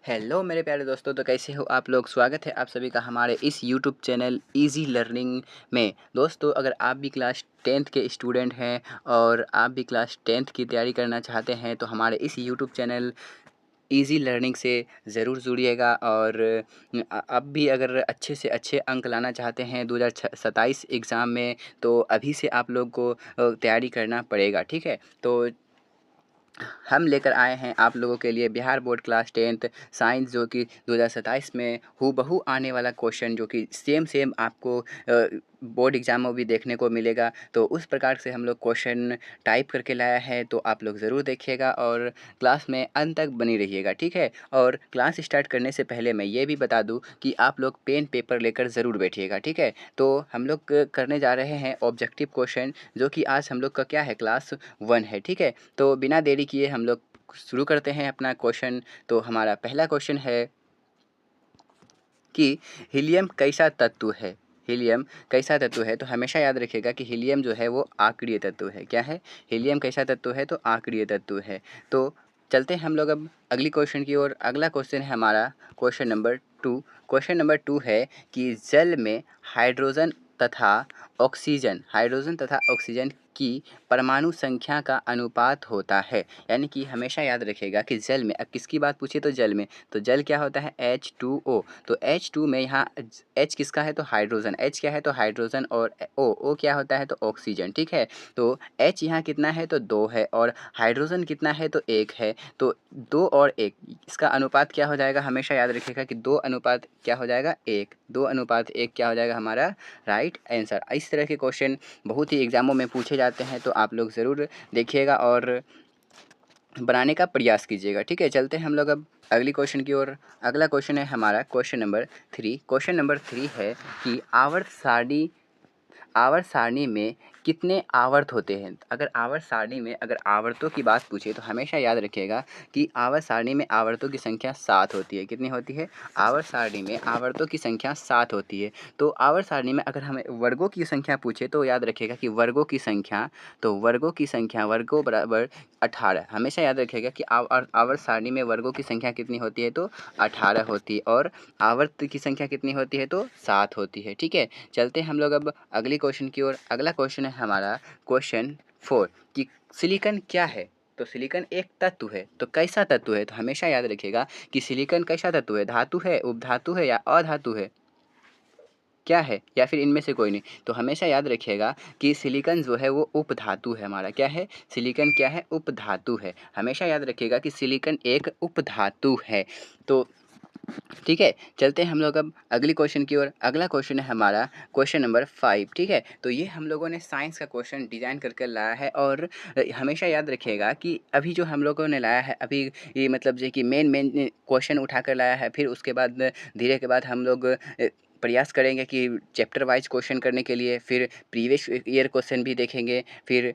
Hello मेरे प्यारे दोस्तों, तो कैसे हो आप लोग। स्वागत है आप सभी का हमारे इस यूट्यूब चैनल इजी लर्निंग में। दोस्तों, अगर आप भी क्लास 10th के स्टूडेंट हैं और आप भी क्लास 10th की तैयारी करना चाहते हैं तो हमारे इस यूट्यूब चैनल इजी लर्निंग से ज़रूर जुड़िएगा। और अब भी अगर अच्छे से अच्छे अंक लाना चाहते हैं 2027 एग्ज़ाम में, तो अभी से आप लोग को तैयारी करना पड़ेगा, ठीक है। तो हम लेकर आए हैं आप लोगों के लिए Bihar board class 10th science, जो कि 2027 में हूबहू आने वाला क्वेश्चन, जो कि सेम आपको बोर्ड एग्ज़ाम में भी देखने को मिलेगा। तो उस प्रकार से हम लोग क्वेश्चन टाइप करके लाया है, तो आप लोग ज़रूर देखिएगा और क्लास में अंत तक बनी रहिएगा, ठीक है। और क्लास स्टार्ट करने से पहले मैं ये भी बता दूं कि आप लोग पेन पेपर लेकर ज़रूर बैठिएगा, ठीक है। तो हम लोग करने जा रहे हैं ऑब्जेक्टिव क्वेश्चन, जो कि आज हम लोग का क्या है, क्लास 1 है, ठीक है। तो बिना देरी किए हम लोग शुरू करते हैं अपना क्वेश्चन। तो हमारा पहला क्वेश्चन है कि हीलियम कैसा तत्व है। हीलियम कैसा तत्व है, तो हमेशा याद रखिएगा कि हीलियम जो है वो आक्रिय तत्व है। क्या है, हीलियम कैसा तत्व है, तो आक्रिय तत्व है। तो चलते हैं हम लोग अब अगली क्वेश्चन की ओर। अगला क्वेश्चन है हमारा क्वेश्चन नंबर 2। क्वेश्चन नंबर 2 है कि जल में हाइड्रोजन तथा ऑक्सीजन की परमाणु संख्या का अनुपात होता है। यानी कि हमेशा याद रखिएगा कि जल में, अब किसकी बात पूछिए तो जल में, तो जल क्या होता है, H2O। तो H2 में यहाँ H किसका है, तो हाइड्रोजन। H क्या है, तो हाइड्रोजन, और O क्या होता है, तो ऑक्सीजन, ठीक है। तो H यहाँ कितना है, तो 2 है, और हाइड्रोजन कितना है, तो 1 है। तो 2 और 1, इसका अनुपात क्या हो जाएगा, हमेशा याद रखिएगा कि 2 अनुपात क्या हो जाएगा, 1। 2 अनुपात 1 क्या हो जाएगा हमारा राइट आंसर। इस तरह के क्वेश्चन बहुत ही एग्ज़ामों में पूछे जाते हैं, तो आप लोग ज़रूर देखिएगा और बनाने का प्रयास कीजिएगा, ठीक है। चलते हैं हम लोग अब अगली क्वेश्चन की ओर। अगला क्वेश्चन है हमारा क्वेश्चन नंबर 3। क्वेश्चन नंबर 3 है कि आवर्त सारणी में कितने आवर्त होते हैं। अगर आवर्त सारणी में अगर आवर्तों की बात पूछे तो हमेशा याद रखिएगा कि आवर्त सारणी में आवर्तों की संख्या 7 होती है। कितनी होती है, आवर्त सारणी में आवर्तों की संख्या 7 होती है। तो आवर्त सारणी में अगर हमें वर्गों की संख्या पूछे तो याद रखिएगा कि वर्गों की संख्या, तो वर्गों बराबर 18। हमेशा याद रखिएगा कि आवर्त सारणी में वर्गों की संख्या कितनी होती है, तो 18 होती है, और आवर्त की संख्या कितनी होती है, तो 7 होती है, ठीक है। चलते हैं हम लोग अब अगली क्वेश्चन की ओर। अगला क्वेश्चन है हमारा क्वेश्चन 4 कि सिलिकॉन क्या है। तो सिलिकॉन एक तत्व है, तो कैसा तत्व है, तो हमेशा याद रखिएगा कि सिलिकॉन कैसा तत्व है, धातु है, उपधातु है, या अधातु है, क्या है, या फिर इनमें से कोई नहीं। तो हमेशा याद रखिएगा कि सिलिकॉन जो है वो उपधातु है हमारा। क्या है, सिलिकॉन क्या है, उपधातु है। हमेशा याद रखिएगा कि सिलिकॉन एक उपधातु है। तो ठीक है, चलते हैं हम लोग अब अगली क्वेश्चन की ओर। अगला क्वेश्चन है हमारा क्वेश्चन नंबर 5, ठीक है। तो ये हम लोगों ने साइंस का क्वेश्चन डिज़ाइन करके लाया है, और हमेशा याद रखिएगा कि अभी जो हम लोगों ने लाया है, अभी ये मतलब जो कि मेन क्वेश्चन उठा कर लाया है। फिर उसके बाद धीरे के बाद हम लोग प्रयास करेंगे कि चैप्टर वाइज क्वेश्चन करने के लिए, फिर प्रीवियस ईयर क्वेश्चन भी देखेंगे, फिर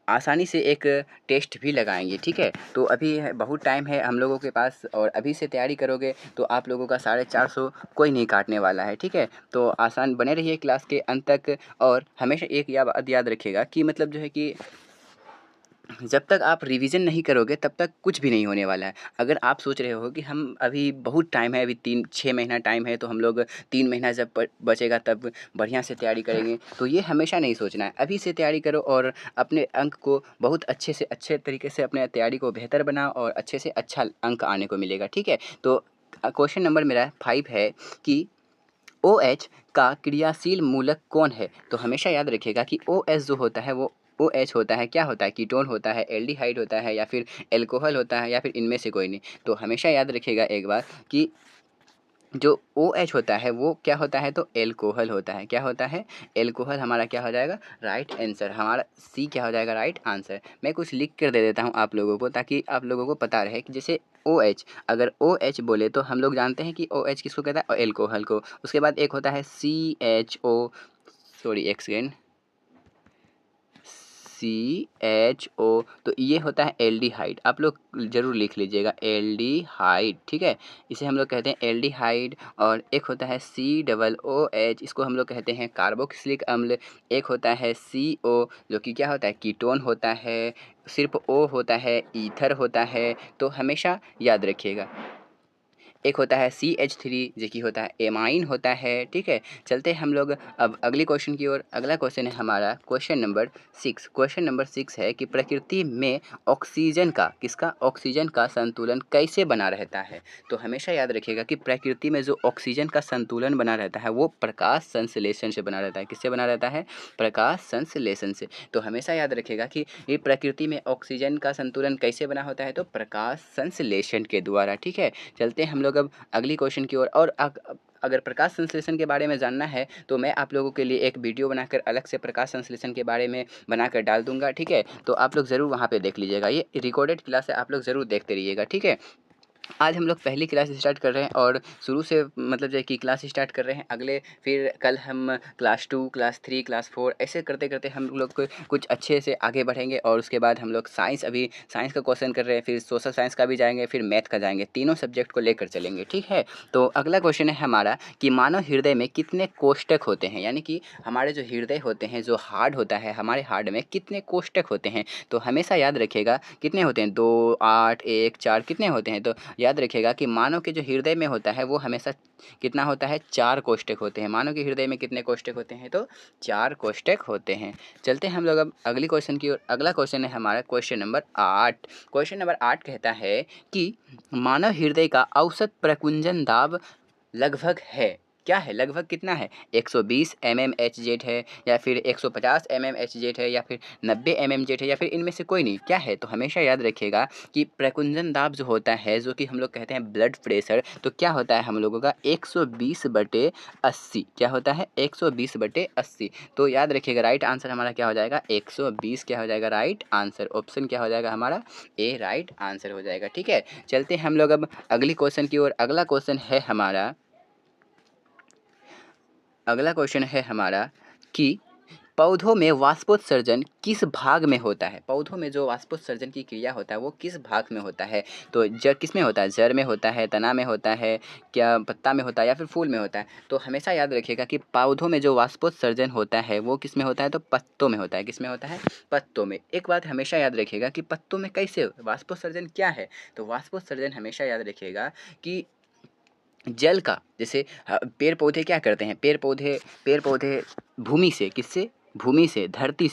आसानी से एक टेस्ट भी लगाएंगे, ठीक है। तो अभी बहुत टाइम है हम लोगों के पास, और अभी से तैयारी करोगे तो आप लोगों का 450 कोई नहीं काटने वाला है, ठीक है। तो आसान बने रहिए क्लास के अंत तक, और हमेशा एक याद रखिएगा कि मतलब जो है कि जब तक आप रिवीजन नहीं करोगे तब तक कुछ भी नहीं होने वाला है। अगर आप सोच रहे हो कि हम अभी बहुत टाइम है, अभी 3-6 महीना टाइम है, तो हम लोग 3 महीना जब बचेगा तब बढ़िया से तैयारी करेंगे, तो ये हमेशा नहीं सोचना है। अभी से तैयारी करो और अपने अंक को बहुत अच्छे से अच्छे तरीके से अपने तैयारी को बेहतर बनाओ, और अच्छे से अच्छा अंक आने को मिलेगा, ठीक है। तो क्वेश्चन नंबर मेरा 5 है कि OH का क्रियाशील मूलक कौन है। तो हमेशा याद रखिएगा कि OH जो होता है वो OH होता है, क्या होता है, कीटोन होता है, एल्डिहाइड होता है, या फिर एल्कोहल होता है, या फिर इनमें से कोई नहीं। तो हमेशा याद रखिएगा एक बार कि जो OH होता है वो क्या होता है, तो एल्कोहल होता है। क्या होता है, एल्कोहल हमारा क्या हो जाएगा, राइट आंसर। हमारा सी क्या हो जाएगा, राइट आंसर। मैं कुछ लिख कर दे देता हूँ आप लोगों को, ताकि आप लोगों को पता रहे कि जैसे OH, अगर OH बोले तो हम लोग जानते हैं कि OH किसको कहता है, एल्कोहल को। उसके बाद एक होता है CHO, सॉरी एक सेकेंड, CHO, तो ये होता है एल्डिहाइड। आप लोग ज़रूर लिख लीजिएगा, एल्डिहाइड, ठीक है। इसे हम लोग कहते हैं एल्डिहाइड। और एक होता है COOH, इसको हम लोग कहते हैं कार्बोक्सिलिक अम्ल। एक होता है CO, जो कि क्या होता है, कीटोन होता है। सिर्फ O होता है, ईथर होता है। तो हमेशा याद रखिएगा। एक होता है CH3 जो कि होता है एमाइन होता है, ठीक है। चलते हैं हम लोग अब अगली क्वेश्चन की ओर। अगला क्वेश्चन है हमारा क्वेश्चन नंबर 6। क्वेश्चन नंबर 6 है कि प्रकृति में ऑक्सीजन का ऑक्सीजन का संतुलन कैसे बना रहता है। तो हमेशा याद रखिएगा कि प्रकृति में जो ऑक्सीजन का संतुलन बना रहता है वो प्रकाश संश्लेषण से बना रहता है। किससे बना रहता है? प्रकाश संश्लेषण से। तो हमेशा याद रखिएगा कि ये प्रकृति में ऑक्सीजन का संतुलन कैसे बना होता है, तो प्रकाश संश्लेषण के द्वारा, ठीक है। चलते हैं हम लोग अब अगली क्वेश्चन की ओर। और अगर प्रकाश संश्लेषण के बारे में जानना है तो मैं आप लोगों के लिए एक वीडियो बनाकर अलग से प्रकाश संश्लेषण के बारे में बनाकर डाल दूंगा, ठीक है। तो आप लोग ज़रूर वहाँ पे देख लीजिएगा, ये रिकॉर्डेड क्लास है, आप लोग ज़रूर देखते रहिएगा, ठीक है। आज हम लोग पहली क्लास स्टार्ट कर रहे हैं और शुरू से मतलब जो कि क्लास स्टार्ट कर रहे हैं। अगले फिर कल हम क्लास 2, क्लास 3, क्लास 4 ऐसे करते करते हम लोग को कुछ अच्छे से आगे बढ़ेंगे। और उसके बाद हम लोग अभी साइंस का क्वेश्चन कर रहे हैं, फिर सोशल साइंस का भी जाएंगे, फिर मैथ का जाएंगे, तीनों सब्जेक्ट को लेकर चलेंगे, ठीक है। तो अगला क्वेश्चन है हमारा कि मानव हृदय में कितने कोष्ठक होते हैं, यानी कि हमारे जो हृदय होते हैं, जो हार्ट होता है, हमारे हार्ट में कितने कोष्ठक होते हैं। तो हमेशा याद रखिएगा कितने होते हैं, 2, 8, 1, 4 कितने होते हैं। तो याद रखिएगा कि मानव के जो हृदय में होता है वो हमेशा कितना होता है, 4 कोष्ठक होते हैं। मानव के हृदय में कितने कोष्ठक होते हैं, तो 4 कोष्ठक होते हैं। चलते हैं हम लोग अब अगली क्वेश्चन की ओर। अगला क्वेश्चन है हमारा क्वेश्चन नंबर 8। क्वेश्चन नंबर 8 कहता है कि मानव हृदय का औसत प्रकुंजन दाब लगभग है, क्या है, लगभग कितना है, 120 mmHz है, या फिर 150 mmHz है, या फिर 90 mmHz है, या फिर इनमें से कोई नहीं, क्या है। तो हमेशा याद रखिएगा कि प्रकुंजन दाब जो होता है, जो कि हम लोग कहते हैं ब्लड प्रेशर, तो क्या होता है हम लोगों का 120/80। क्या होता है, 120/80। तो याद रखिएगा राइट आंसर हमारा क्या हो जाएगा, 120 क्या हो जाएगा राइट आंसर। ऑप्शन क्या हो जाएगा हमारा, ए राइट आंसर हो जाएगा, ठीक है। चलते हैं हम लोग अब अगली क्वेश्चन की ओर। अगला क्वेश्चन है हमारा कि पौधों में वाष्पोत्सर्जन किस भाग में होता है। पौधों में जो वाष्पोत्सर्जन की क्रिया होता है वो किस भाग में होता है। तो जड़ किस में होता है, जड़ में होता है, तना में होता है, क्या पत्ता में होता है, या फिर फूल में होता है। तो हमेशा याद रखिएगा कि पौधों में जो वाष्पोत्सर्जन होता है वो किस में होता है, तो पत्तों में होता है। किस में होता है, पत्तों में। एक बात हमेशा याद रखिएगा कि पत्तों में कैसे वाष्पोत्सर्जन क्या है। तो वाष्पोत्सर्जन हमेशा याद रखिएगा कि जल का, जैसे पेड़ पौधे क्या करते हैं, पेड़ पौधे भूमि से, किससे, भूमि से, धरती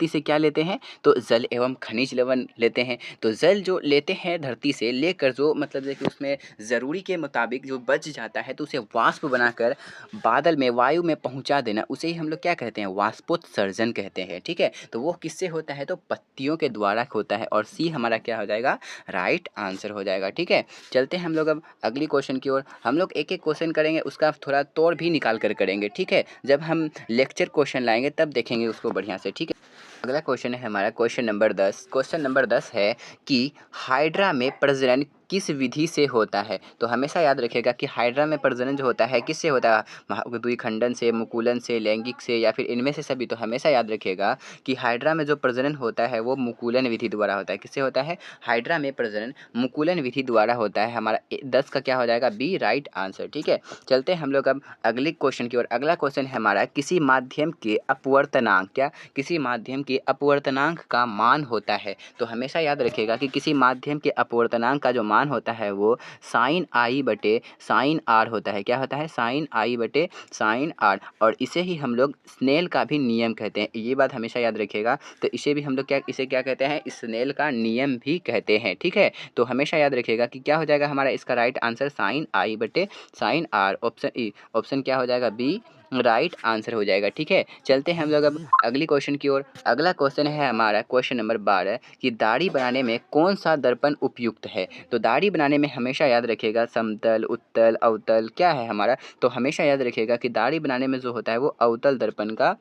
से क्या लेते हैं, तो जल एवं खनिज लवण लेते हैं। तो जल जो लेते हैं धरती से लेकर, जो मतलब है कि उसमें ज़रूरी के मुताबिक जो बच जाता है तो उसे वाष्प बनाकर बादल में, वायु में पहुंचा देना, उसे ही हम लोग क्या कहते हैं, वाष्पोत्सर्जन कहते हैं, ठीक है। तो वो किससे होता है, तो पत्तियों के द्वारा होता है। और सी हमारा क्या हो जाएगा, राइट आंसर हो जाएगा, ठीक है। चलते हैं हम लोग अब अगली क्वेश्चन की ओर। हम लोग एक एक क्वेश्चन करेंगे, उसका थोड़ा तौर भी निकाल कर करेंगे, ठीक है। जब हम लेक्चर क्वेश्चन लाएंगे तब देखेंगे उसको बढ़िया से, ठीक है। अगला क्वेश्चन है हमारा क्वेश्चन नंबर 10। क्वेश्चन नंबर 10 है कि हाइड्रा में प्रजनन किस विधि से होता है। तो हमेशा याद रखिएगा कि हाइड्रा में प्रजनन जो होता है किससे होता है, द्विखंडन से, मुकुलन से, लैंगिक से, या फिर इनमें से सभी। तो हमेशा याद रखिएगा कि हाइड्रा में जो प्रजनन होता है वो मुकुलन विधि द्वारा होता है। किससे होता है, हाइड्रा में प्रजनन मुकुलन विधि द्वारा होता है। हमारा 10 का क्या हो जाएगा, बी राइट आंसर, ठीक है। चलते हैं हम लोग अब अगले क्वेश्चन की ओर। अगला क्वेश्चन है हमारा किसी माध्यम के अपवर्तनांक, क्या, किसी माध्यम के अपवर्तनांक का मान होता है। तो हमेशा याद रखिएगा कि किसी माध्यम के अपवर्तनांक का जो मान होता है वो साइन आई बटे साइन आर होता है। क्या होता है, साइन आई बटे साइन आर। और इसे ही हम लोग स्नेल का भी नियम कहते हैं, ये बात हमेशा याद रखिएगा। तो इसे भी हम लोग इसे क्या कहते हैं, स्नेल का नियम भी कहते हैं, ठीक है। तो हमेशा याद रखिएगा कि क्या हो जाएगा हमारा इसका राइट आंसर, साइन आई बटे sine R, option E. Option क्या हो जाएगा, बी राइट आंसर हो जाएगा, ठीक है। चलते हैं हम लोग अब अगली क्वेश्चन की ओर। अगला क्वेश्चन है हमारा क्वेश्चन नंबर 12 कि दाढ़ी बनाने में कौन सा दर्पण उपयुक्त है। तो दाढ़ी बनाने में हमेशा याद रखिएगा समतल, उत्तल, अवतल क्या है हमारा। तो हमेशा याद रखिएगा कि दाढ़ी बनाने में जो होता है वो अवतल दर्पण का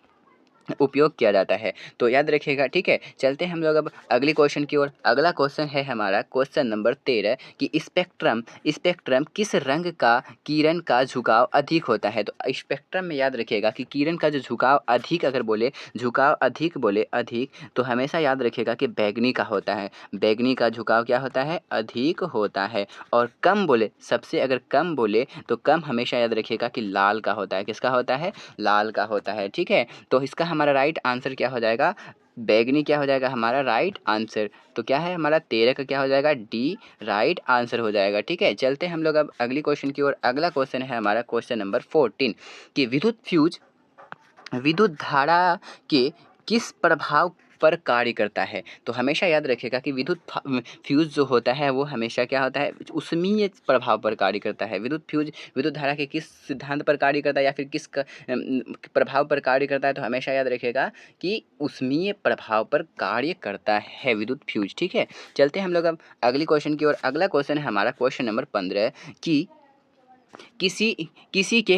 उपयोग किया जाता है। तो याद रखिएगा, ठीक है। चलते हैं हम लोग अब अगली क्वेश्चन की ओर। अगला क्वेश्चन है हमारा क्वेश्चन नंबर 13 कि स्पेक्ट्रम किस रंग का किरण का झुकाव अधिक होता है। तो स्पेक्ट्रम में याद रखिएगा कि किरण का जो झुकाव अधिक, अगर बोले झुकाव अधिक, बोले अधिक, तो हमेशा याद रखिएगा कि बैगनी का होता है। बैगनी का झुकाव क्या होता है, अधिक होता है। और कम बोले, सबसे अगर कम बोले तो कम हमेशा याद रखिएगा कि लाल का होता है। किसका होता है, लाल का होता है, ठीक है। तो इसका हमारा राइट आंसर क्या हो जाएगा, बैगनी क्या हो जाएगा हमारा राइट आंसर। तो क्या है हमारा 13 का क्या हो जाएगा डी राइट आंसर हो जाएगा। ठीक है, चलते हैं हम लोग अब अगली क्वेश्चन की ओर। अगला क्वेश्चन है हमारा क्वेश्चन नंबर 14 कि विद्युत धारा के किस प्रभाव पर कार्य करता है। तो हमेशा याद रखिएगा कि फ्यूज जो होता है वो हमेशा क्या होता है, ऊष्मीय प्रभाव पर कार्य करता है। विद्युत धारा के किस सिद्धांत पर कार्य करता है या फिर किस प्रभाव पर कार्य करता है। तो हमेशा याद रखिएगा कि ऊष्मीय प्रभाव पर कार्य करता है विद्युत फ्यूज। ठीक है, चलते हैं हम लोग अब अगली क्वेश्चन की ओर। अगला क्वेश्चन है हमारा क्वेश्चन नंबर 15 कि किसी किसी के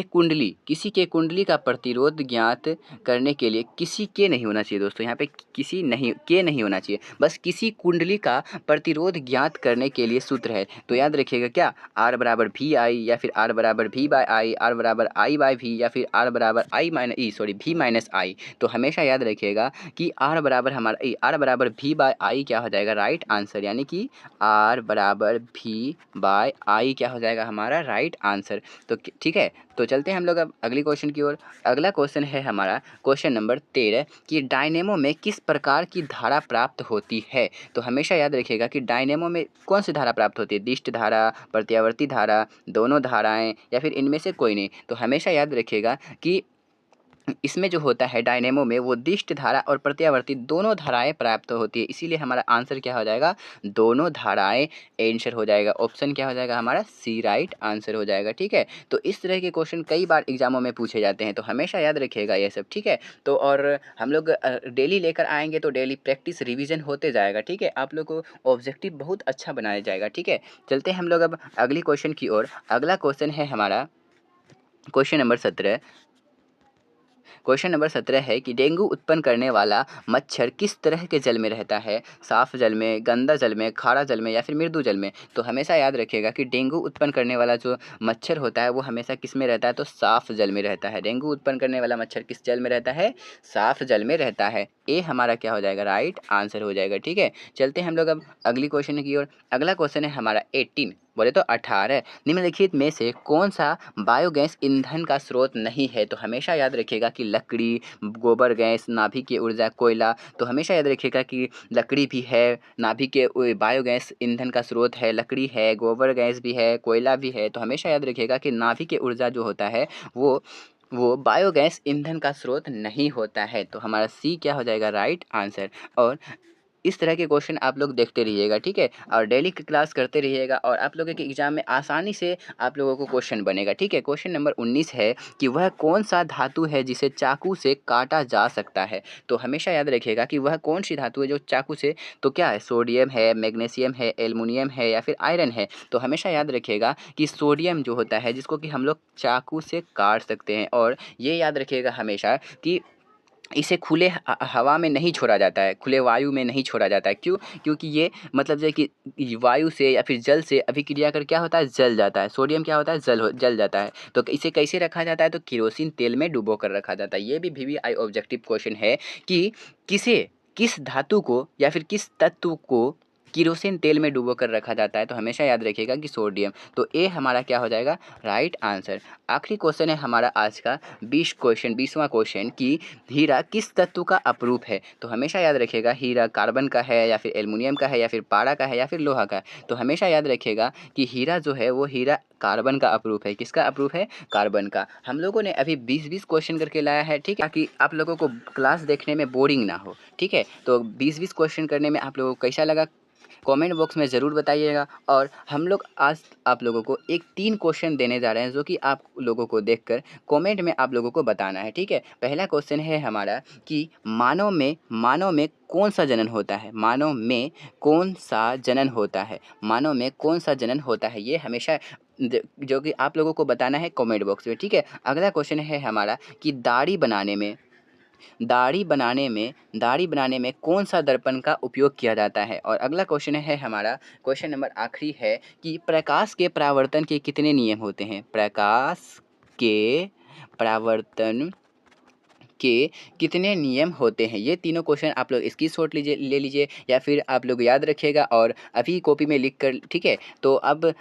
कुंडली का प्रतिरोध ज्ञात करने के लिए किसी के नहीं होना चाहिए। दोस्तों यहाँ पे किसी नहीं के नहीं होना चाहिए, बस किसी कुंडली का प्रतिरोध ज्ञात करने के लिए सूत्र है। तो याद रखिएगा क्या R बराबर वी आई या फिर R बराबर वी बाई आई, R बराबर आई बाई वी या फिर R बराबर वी माइनस आई। तो हमेशा याद रखिएगा कि R बराबर वी बाई आई क्या हो जाएगा राइट आंसर, यानी कि R बराबर वी बाई आई क्या हो जाएगा हमारा राइट आंसर। तो ठीक है, तो चलते हैं हम लोग अब अगली क्वेश्चन की ओर। अगला क्वेश्चन है हमारा क्वेश्चन नंबर 13 कि डायनेमो में किस प्रकार की धारा प्राप्त होती है। तो हमेशा याद रखिएगा कि डायनेमो में कौन सी धारा प्राप्त होती है, दिष्ट धारा, प्रत्यावर्ती धारा, दोनों धाराएं या फिर इनमें से कोई नहीं। तो हमेशा याद रखिएगा कि इसमें जो होता है डायनेमो में वो दिष्ट धारा और प्रत्यावर्ती दोनों धाराएं प्राप्त होती है, इसीलिए हमारा आंसर क्या हो जाएगा दोनों धाराएं आंसर हो जाएगा। ऑप्शन क्या हो जाएगा हमारा सी राइट आंसर हो जाएगा। ठीक है, तो इस तरह के क्वेश्चन कई बार एग्जामों में पूछे जाते हैं, तो हमेशा याद रखिएगा ये सब। ठीक है, तो और हम लोग डेली लेकर आएंगे तो डेली प्रैक्टिस रिविजन होते जाएगा। ठीक है, आप लोग को ऑब्जेक्टिव बहुत अच्छा बनाया जाएगा। ठीक है, चलते हैं हम लोग अब अगली क्वेश्चन की ओर। अगला क्वेश्चन है हमारा क्वेश्चन नंबर 17। क्वेश्चन नंबर 17 है कि डेंगू उत्पन्न करने वाला मच्छर किस तरह के जल में रहता है, साफ जल में, गंदा जल में, खारा जल में या फिर मृदु जल में। तो हमेशा याद रखिएगा कि डेंगू उत्पन्न करने वाला जो मच्छर होता है वो हमेशा किस में रहता है, तो साफ जल में रहता है। डेंगू उत्पन्न करने वाला मच्छर किस जल में रहता है, साफ जल में रहता है। ए हमारा क्या हो जाएगा राइट आंसर हो जाएगा। ठीक है, चलते हैं हम लोग अब अगली क्वेश्चन की ओर। अगला क्वेश्चन है हमारा 18 बोले तो 18 निम्नलिखित में से कौन सा बायोगैस ईंधन का स्रोत नहीं है। तो हमेशा याद रखिएगा कि लकड़ी, गोबर गैस, नाभिकीय ऊर्जा, कोयला। तो हमेशा याद रखिएगा कि लकड़ी भी है, नाभिकीय बायोगैस ईंधन का स्रोत है, लकड़ी है, गोबर गैस भी है, कोयला भी है। तो हमेशा याद रखिएगा कि नाभिकीय ऊर्जा जो होता है वो बायोगैस ईंधन का स्रोत नहीं होता है। तो हमारा सी क्या हो जाएगा राइट आंसर। और इस तरह के क्वेश्चन आप लोग देखते रहिएगा। ठीक है, और डेली की क्लास करते रहिएगा और आप लोगों के एग्जाम में आसानी से आप लोगों को क्वेश्चन बनेगा। ठीक है, क्वेश्चन नंबर 19 है कि वह कौन सा धातु है जिसे चाकू से काटा जा सकता है। तो हमेशा याद रखिएगा कि वह कौन सी धातु है जो चाकू से, तो क्या है सोडियम है, मैग्नीशियम है, एल्युमिनियम है या फिर आयरन है। तो हमेशा याद रखिएगा कि सोडियम जो होता है जिसको कि हम लोग चाकू से काट सकते हैं। और ये याद रखिएगा हमेशा कि इसे खुले हवा में नहीं छोड़ा जाता है, खुले वायु में नहीं छोड़ा जाता है। क्यों? क्योंकि ये मतलब जो है कि वायु से या फिर जल से अभिक्रिया कर क्या होता है जल जाता है। सोडियम क्या होता है जल जाता है। तो इसे कैसे रखा जाता है, तो केरोसिन तेल में डुबो कर रखा जाता है। ये भी VVI ऑब्जेक्टिव क्वेश्चन है कि किस धातु को या फिर किस तत्व को केरोसिन तेल में डुबो कर रखा जाता है। तो हमेशा याद रखिएगा कि सोडियम। तो ए हमारा क्या हो जाएगा राइट आंसर। आखिरी क्वेश्चन है हमारा आज का 20वां क्वेश्चन कि हीरा किस तत्व का अपरूप है। तो हमेशा याद रखिएगा हीरा कार्बन का है या फिर एल्युमिनियम का है या फिर पारा का है या फिर लोहा का है। तो हमेशा याद रखिएगा कि हीरा जो है वो हीरा कार्बन का अपरूप है। किसका अपरूप है, कार्बन का। हम लोगों ने अभी 20-20 क्वेश्चन करके लाया है। ठीक है, ताकि आप लोगों को क्लास देखने में बोरिंग ना हो। ठीक है, तो 20-20 क्वेश्चन करने में आप लोगों को कैसा लगा कमेंट बॉक्स में ज़रूर बताइएगा। और हम लोग आज आप लोगों को एक 3 क्वेश्चन देने जा रहे हैं जो कि आप लोगों को देखकर कमेंट में आप लोगों को बताना है। ठीक है, पहला क्वेश्चन है हमारा कि मानव में कौन सा जनन होता है, मानव में कौन सा जनन होता है, मानव में कौन सा जनन होता है। ये हमेशा जो कि आप लोगों को बताना है कमेंट बॉक्स में। ठीक है, अगला क्वेश्चन है हमारा कि दाढ़ी बनाने में कौन सा दर्पण का उपयोग किया जाता है। और अगला क्वेश्चन है हमारा क्वेश्चन नंबर आखिरी है कि प्रकाश के परावर्तन के कितने नियम होते हैं, प्रकाश के परावर्तन के कितने नियम होते हैं। ये तीनों क्वेश्चन आप लोग स्क्रीनशॉट ले लीजिए या फिर आप लोग याद रखिएगा और अभी कॉपी में लिख कर। ठीक है, तो अब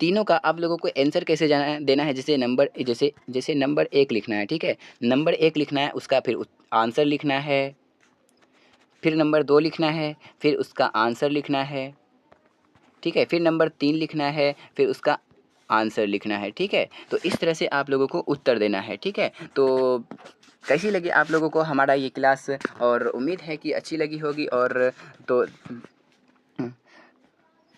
तीनों का आप लोगों को आंसर कैसे देना है, जैसे नंबर 1 लिखना है। ठीक है, नंबर 1 लिखना है, उसका फिर आंसर लिखना है, फिर नंबर 2 लिखना है, फिर उसका आंसर लिखना है, ठीक है? फिर नंबर 3 लिखना है, फिर उसका आंसर लिखना है, ठीक है? तो इस तरह से आप लोगों को उत्तर देना है, ठीक है? तो कैसी लगी आप लोगों को हमारा ये क्लास? और उम्मीद है कि अच्छी लगी होगी। और तो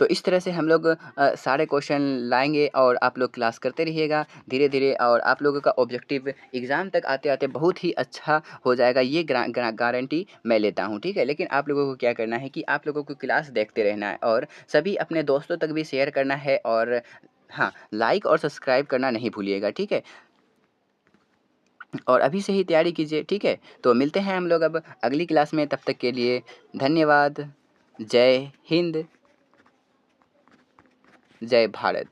तो इस तरह से हम लोग सारे क्वेश्चन लाएंगे और आप लोग क्लास करते रहिएगा धीरे-धीरे, और आप लोगों का ऑब्जेक्टिव एग्ज़ाम तक आते-आते बहुत ही अच्छा हो जाएगा, ये गारंटी मैं लेता हूँ, ठीक है? लेकिन आप लोगों को क्या करना है कि आप लोगों को क्लास देखते रहना है और सभी अपने दोस्तों तक भी शेयर करना है, और हाँ, लाइक और सब्सक्राइब करना नहीं भूलिएगा, ठीक है? और अभी से ही तैयारी कीजिए, ठीक है? तो मिलते हैं हम लोग अब अगली क्लास में, तब तक के लिए धन्यवाद। जय हिंद, जय भारत।